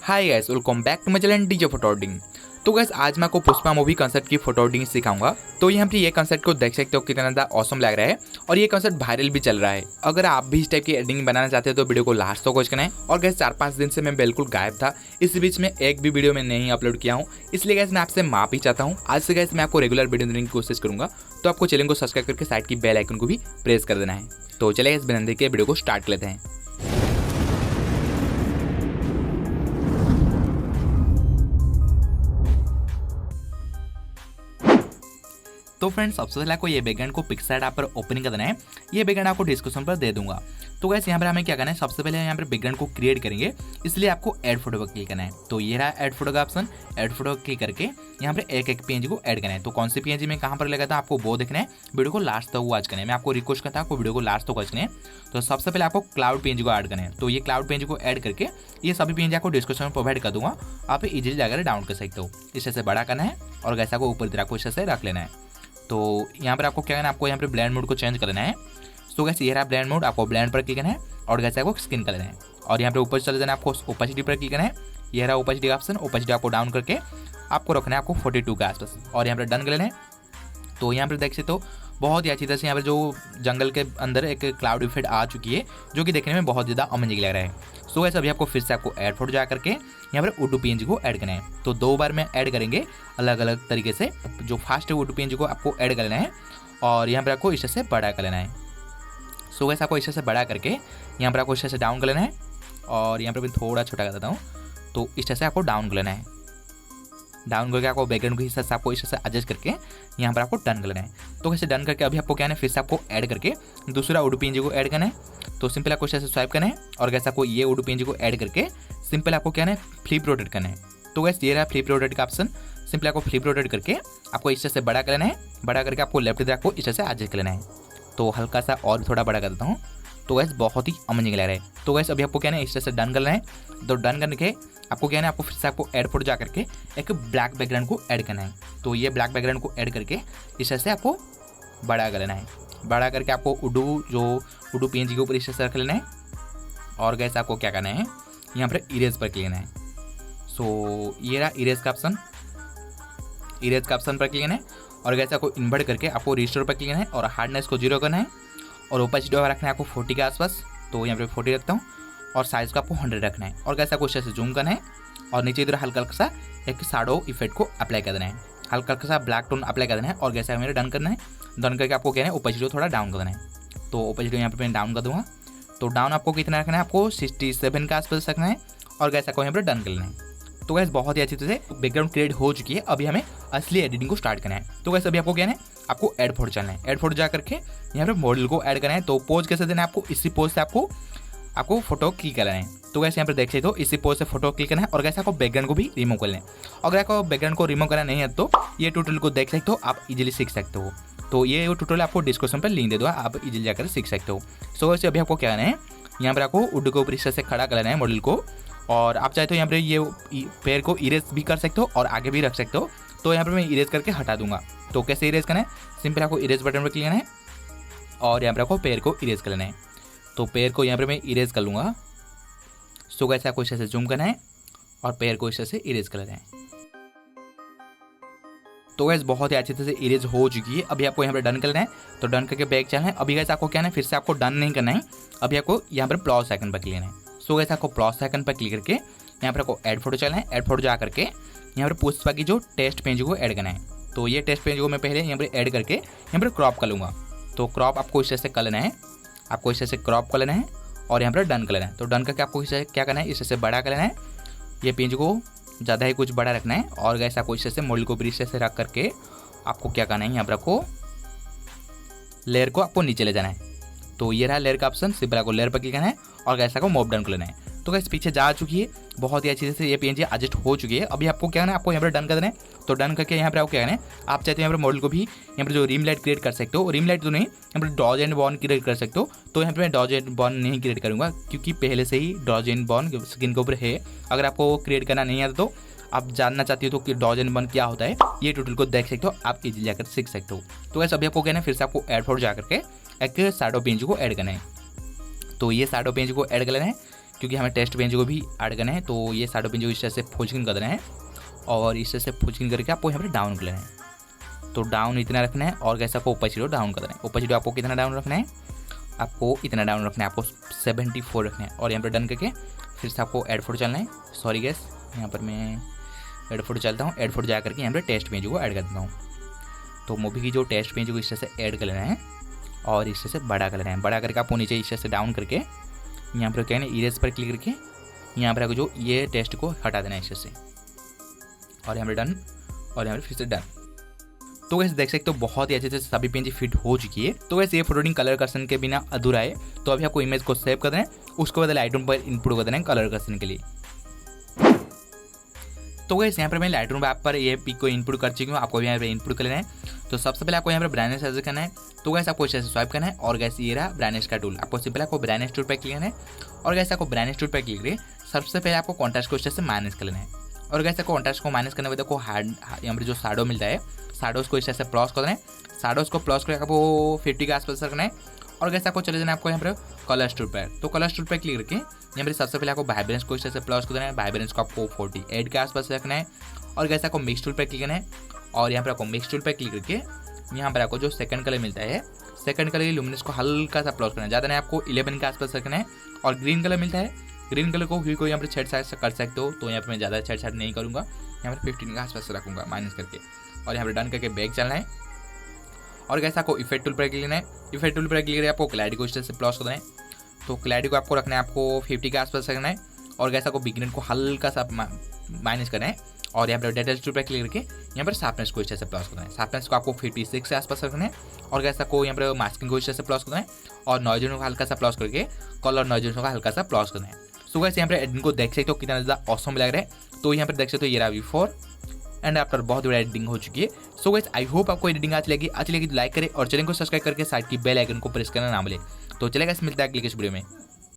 Hi guys, welcome back to my channel DJ photo editing. तो guys आज मैं आपको पुष्पा मूवी कॉन्सेप्ट की फोटो एडिटिंग सिखाऊंगा। तो यहाँ पर ये कॉन्सेप्ट को देख सकते हो कितना ज़्यादा ऑसम लग रहा है और ये कॉन्सेप्ट वायरल भी चल रहा है। अगर आप भी इस टाइप की एडिटिंग बनाना चाहते हो तो वीडियो को लास्ट तक वॉच करना। और गाइस 4-5 दिन से मैं बिल्कुल गायब था, इस बीच में एक भी वीडियो में नहीं अपलोड किया हूँ, इसलिए गाइस मैं आपसे माफी चाहता हूँ। आज से गाइस मैं आपको रेगुलर वीडियो देने की कोशिश करूंगा, तो आपको चैनल को सब्सक्राइब करके साइड की बेल आइकन को भी प्रेस कर देना है। तो चलिए इस बिना देख के वीडियो को स्टार्ट कर लेते हैं। तो फ्रेंड्स सबसे पहले आपको ये बैकग्राउंड को पिक्सआर्ट ऐप पर ओपनिंग कर देना है। ये बैकग्राउंड आपको डिस्क्रिप्शन पर दे दूंगा। तो गाइस यहाँ पर हमें क्या करना है, सबसे पहले यहाँ पर बैकग्राउंड को क्रिएट करेंगे, इसलिए आपको ऐड फोटो पर क्लिक करना है। तो ये रहा ऐड फोटो का ऑप्शन। ऐड फोटो क्लिक करके यहाँ पर एक एक पीएनजी को ऐड करना है। तो कौन सी पीएनजी में कहाँ पर लगा था आपको वो देखना है, वीडियो को लास्ट तक वॉच करना है। मैं आपको रिक्वेस्ट करता हूँ आपको वीडियो को लास्ट तक वॉच करना है। तो सबसे पहले आपको क्लाउड पीएनजी को ऐड करना है। तो ये क्लाउड पीएनजी को ऐड करके ये सभी पीएनजी आपको डिस्क्रिप्शन में प्रोवाइड कर दूंगा, आप इजीली जाकर डाउनलोड कर सकते हो। इस से बड़ा करना है और गैसा को ऊपर को इस से रख लेना है। तो यहाँ पर आपको क्या करना है, आपको यहाँ पर ब्लेंड मोड को चेंज करना है। तो गैस ये रहा ब्लेंड मोड, आपको ब्लेंड पर क्लिक करना है और गैस आपको स्किन कर लेना है। और यहाँ पर ऊपर चले जाना है, आपको ओपेसिटी पर क्लिक करना है। ये रहा ओपेसिटी का ऑप्शन। ओपेसिटी आपको डाउन करके आपको रखना है आपको 42 के आसपास और यहाँ पर डन कर लेना है। तो यहाँ पर देख सकते हो बहुत ही अच्छी तरह से यहाँ पर जो जंगल के अंदर एक क्लाउड इफेक्ट आ चुकी है, जो कि देखने में बहुत ज़्यादा अमेजिंग लग रहा है। सो गैस अभी आपको फिर से आपको ऐड फोटो जा करके यहाँ पर उडू पीएनजी को ऐड करना है। तो 2 बार में ऐड करेंगे अलग अलग तरीके से। जो फास्ट है उडू पीएनजी को आपको ऐड कर लेना है और यहाँ पर आपको इस से बड़ा कर लेना है। सो गैस आपको इस से बड़ा करके यहाँ पर आपको इस से डाउन कर लेना है और यहाँ पर मैं थोड़ा छोटा कर देता हूँ। तो इस से आपको डाउन कर लेना है। डाउन करके आपको बैकग्राउंड के हिस्से से आपको इस से एडजस्ट करके यहाँ पर आपको डन कर लेना है। तो कैसे डन करके अभी आपको क्या है, फिर से आपको ऐड करके दूसरा उडू पीएनजी को ऐड करना है। तो सिंपल आपको इस से स्वाइप करना है और कैसे आपको ये उडू पीएनजी को ऐड करके सिंपल आपको क्या है फ्लिप रोटेट करना है। तो गैस ये रहा फ्लिप रोटेट का ऑप्शन। सिंपल आपको फ्लिप रोटेट करके आपको इस से बड़ा कर लेना है। बड़ा करके आपको लेफ्ट इधर आपको इस से एडजस्ट कर लेना है। तो हल्का सा और थोड़ा बड़ा कर देता हूँ। तो गैस बहुत ही अमेजिंग लग रहा है। तो गैस अभी आपको क्या है इस से डन कर लेना है। तो डन करने के आपको क्या है आपको फिर से आपको ऐड फोटो जा करके एक ब्लैक बैकग्राउंड को ऐड करना है। तो ये ब्लैक बैकग्राउंड को ऐड करके इस से आपको बड़ा कर लेना है। बड़ा करके आपको उडू पीएनजी के ऊपर इस से रख लेना है और गैस आपको क्या करना है, यहाँ पर इरेज पर क्लिक करना है। सो ये रहा इरेज का ऑप्शन। इरेज का ऑप्शन पर क्लिक करना है और गैस आपको इन्वर्ट करके आपको रिस्टोर पर क्लिक करना है और हार्डनेस को 0 करना है और ओपेसिटी रखना है आपको 40 के आसपास। तो यहाँ पर 40 रखता हूँ और साइज को आपको 100 रखना है और कैसा कुछ ऐसे जूम करना है और नीचे इधर हल्का हल्का सा एक शैडो इफेक्ट को अप्लाई कर देना है। हल्का हल्का सा ब्लैक टोन अप्लाई कर देना है और कैसा मेरे डन करना है। डन करके आपको क्या है ओपेसिटी को थोड़ा डाउन कर देना है। तो ओपेसिटी यहाँ पर मैं डाउन कर दूँगा। तो डाउन आपको कितना रखना है, आपको 67 के आसपास रखना है और कैसा को यहाँ पर डन कर लेना है। तो गैस बहुत ही अच्छी तरह से बैकग्राउंड क्रिएट हो चुकी है। अभी हमें असली एडिटिंग को स्टार्ट करना है। तो गैस अभी आपको क्या है आपको ऐड फोटो चलना है। ऐड फोटो जा करके यहाँ पर मॉडल को ऐड करना है। तो पोज कैसे देना है, आपको इसी पोज से आपको फोटो क्लिक करना है। तो गैस यहाँ पर देख सकते हो इसी पोज से फोटो क्लिक करना है और गैस आपको बैकग्राउंड को भी रिमूव करना है। अगर आपको बैकग्राउंड को रिमूव करना नहीं है तो ये ट्यूटोरियल को देख सकते हो, आप इजीली सीख सकते हो। तो ये ट्यूटोरियल आपको डिस्क्रिप्शन पर लिंक दे दो, आप इजीली जाकर सीख सकते हो। सो वैसे अभी आपको क्या करना है, यहाँ पर आपको उड के ऊपर इस से खड़ा करना है मॉडल को और आप चाहे तो यहाँ पर ये पैर को इरेज भी कर सकते हो और आगे भी रख सकते हो। तो यहाँ पर मैं इरेज करके हटा दूंगा। तो कैसे इरेज करना है, सिंपल आपको इरेज बटन पर क्लिक करना है और यहाँ पर आपको पैर को इरेज कर लेना है। तो पैर को यहाँ पर मैं इरेज कर लूँगा। सो कैसे आपको इस से जूम करना है और पैर को इस से इरेज कर लेना है। तो गैस बहुत ही अच्छी तरह से इरेज हो चुकी है। अभी आपको यहाँ पर डन करना है। तो डन करके बैक चलना है। अभी गैस आपको क्या है फिर से आपको डन नहीं करना है, अभी आपको यहाँ पर प्लस आइकन पर क्लिक करना है। सो गैस आपको प्लस आइकन पर क्लिक करके यहाँ पर आपको ऐड फोटो चलना है। ऐड फोटो जा करके यहाँ पर पुष्पा की जो टेस्ट पेज को ऐड करना है। तो ये टेस्ट पेज को मैं पहले यहाँ पर ऐड करके यहाँ पर क्रॉप कर लूँगा। तो क्रॉप आपको इस से कर लेना है। आपको इस से क्रॉप कर लेना है और यहाँ पर डन कर लेना है। तो डन करके आपको इसे क्या करना है, इससे बड़ा कर लेना है। ये पेज को ज़्यादा ही कुछ बड़ा रखना है और गैस आपको इससे मॉडल को भी से रख करके आपको क्या करना है, यहाँ पर आपको लेयर को आपको नीचे ले जाना है। तो ये रहा लेयर का ऑप्शन। सिंपल आपको लेयर पर क्लिक करना है और गैस आपको मूव डाउन कर लेना है। तो गैस पीछे जा चुकी है, बहुत ही अच्छी तरह से ये पीएनजी एडजस्ट हो चुकी है। अभी आपको क्या करना है, आपको यहाँ पर डन कर देना है। तो डन करके यहाँ पर आपको क्या करना है, आप चाहते हो यहाँ पर मॉडल को भी यहाँ पर जो रिम लाइट क्रिएट कर सकते हो, रिम लाइट तो नहीं, यहाँ पर डॉज एंड बॉर्न क्रिएट कर सकते हो। तो यहाँ पर मैं डॉज एंड बॉर्न नहीं क्रिएट करूँगा क्योंकि पहले से ही डॉज एंड बॉर्न स्किन के ऊपर है। अगर आपको क्रिएट करना नहीं आता तो आप जानना चाहती हो तो कि डॉज एंड बर्न क्या होता है, ये ट्यूटोरियल को देख सकते हो, आप इजीली जाकर सीख सकते हो। तो वैसे अभी आपको क्या है फिर से आपको ऐड फोटो जा करके एक शैडो पेज को ऐड करना है। तो ये शैडो पेज को ऐड कर लेना है। क्योंकि हमें टेस्ट पेज को भी ऐड करना है। तो ये शैडो पेज को इस तरह से फुल स्क्रीन कर देना है और इस तरह से फुल स्क्रीन करके आपको यहाँ पर डाउन कर लेना है। तो डाउन इतना रखना है और कैसे आपको ओपेसिटी डाउन कर देना है। ओपेसिटी आपको कितना डाउन रखना है, आपको इतना डाउन रखना है, आपको 74 रखना है। और यहाँ पर डन करके फिर से आपको ऐड फोटो चलना है। सॉरी गैस, यहाँ पर मैं ऐड फोटो चलता हूँ। ऐड फोटो जा करके यहाँ पर टेस्ट पेज को ऐड कर देता हूँ। तो मूवी की जो टेस्ट पेज को इस तरह से ऐड कर लेना है और इस तरह से बड़ा कर लेना है। बड़ा करके आपको नीचे इस तरह से डाउन करके यहाँ पर क्या है ना, इरेज पर क्लिक करके यहाँ पर आपको जो ये टेस्ट को हटा देना है इस तरह से। और यहाँ पर डन और यहाँ पर फिर से डन। तो वैसे देख सकते हो बहुत ही अच्छे से सभी पेज फिट हो चुकी है। तो वैसे ये फोटोडिंग कलर कर्सन के बिना अधूरा है। तो अभी आपको इमेज को सेव कर देना है, उसके बाद लाइटरूम पर इनपुट कर देना है कलर कर्सन के लिए। तो वैसे यहाँ पर मैं लाइटरूम ऐप पर ये पिक को इनपुट कर चुकी हूँ, आपको भी यहाँ पर इनपुट कर लेना है। तो सबसे पहले आपको यहाँ पर ब्राइटनेस एडजस्ट करना है। तो गैस आपको इस तरह से स्वाइप करना है और गैस ये रहा ब्राइटनेस का टूल। आपको सिंपल आपको ब्राइटनेस टूल पर क्लिक करना है और गैस आपको ब्राइटनेस टूल पर क्लिक करके सबसे पहले आपको कॉन्ट्रास्ट को इस तरह से माइनस कर लेना है। और गैस आपको कॉन्ट्रास्ट को माइनस करने के बाद आपको यहाँ पर जो शैडो मिलता है, शैडोज़ को इस तरह से प्लस कर देना है। शैडोज़ को प्लस करके आपको 50 के आसपास रखना है। और गैस आपको चले जाना है आपको यहाँ पर कलर टूल पर। तो कलर टूल पर क्लिक करके यहाँ पर सबसे पहले आपको वाइब्रेंस को इस तरह से प्लस कर देना है। वाइब्रेंस को आपको 48 के आसपास रखना है। और गैस आपको मिक्स टूल पर क्लिक करना है और यहाँ पर आपको मिक्स टूल पर क्लिक करके यहाँ पर आपको जो सेकंड कलर मिलता है, सेकंड कलर की लुमिनेंस को हल्का सा प्लस करना है, ज़्यादा नहीं, आपको 11 के आसपास रखना है। और ग्रीन कलर मिलता है, ग्रीन कलर को को यहाँ पर छेड़छाड़ कर सकते हो। तो यहाँ पर मैं ज़्यादा छेड़छाड़ नहीं करूँगा, यहाँ पर 15 के आसपास रखूँगा माइनस करके। और यहाँ पर डन करके बैक चलना है। और कैसे आपको इफेक्ट टूल पर क्लिक करना है। इफेक्ट टूल पर क्लिक करके आपको क्लैरिटी को इस तरह से प्लस करना है। तो क्लैरिटी को आपको रखना है, आपको 50 के आसपास रखना है। और कैसे आपको बिगनेट को हल्का सा माइनस करना है। और यहाँ पर डिटेल्स टूल पर क्लिक करके यहाँ पर शार्पनेस को इस तरह से प्लस करना है। शार्पनेस को आपको 56 के आसपास रखना है। और कैसा को यहाँ पर मास्किंग को इस तरह से प्लस करना है और नॉइज़ को हल्का सा प्लस करके कलर नॉइज़ को हल्का सा प्लस करना है। सो गाइस यहाँ पर एडिटिंग को देख सकते हो कितना ज़्यादा ऑसम लग रहा है। तो यहाँ पर देख सकते हो ये रहा बिफोर एंड आफ्टर, बहुत बड़ा एडिटिंग हो चुकी है। सो गाइस आई होप आपको एडिटिंग अच्छी लगी तो लाइक करें और चैनल को सब्सक्राइब करके साइड की बेल आइकन को प्रेस करना ना भूलें। तो चलेगा, मिलता है अगले वीडियो में।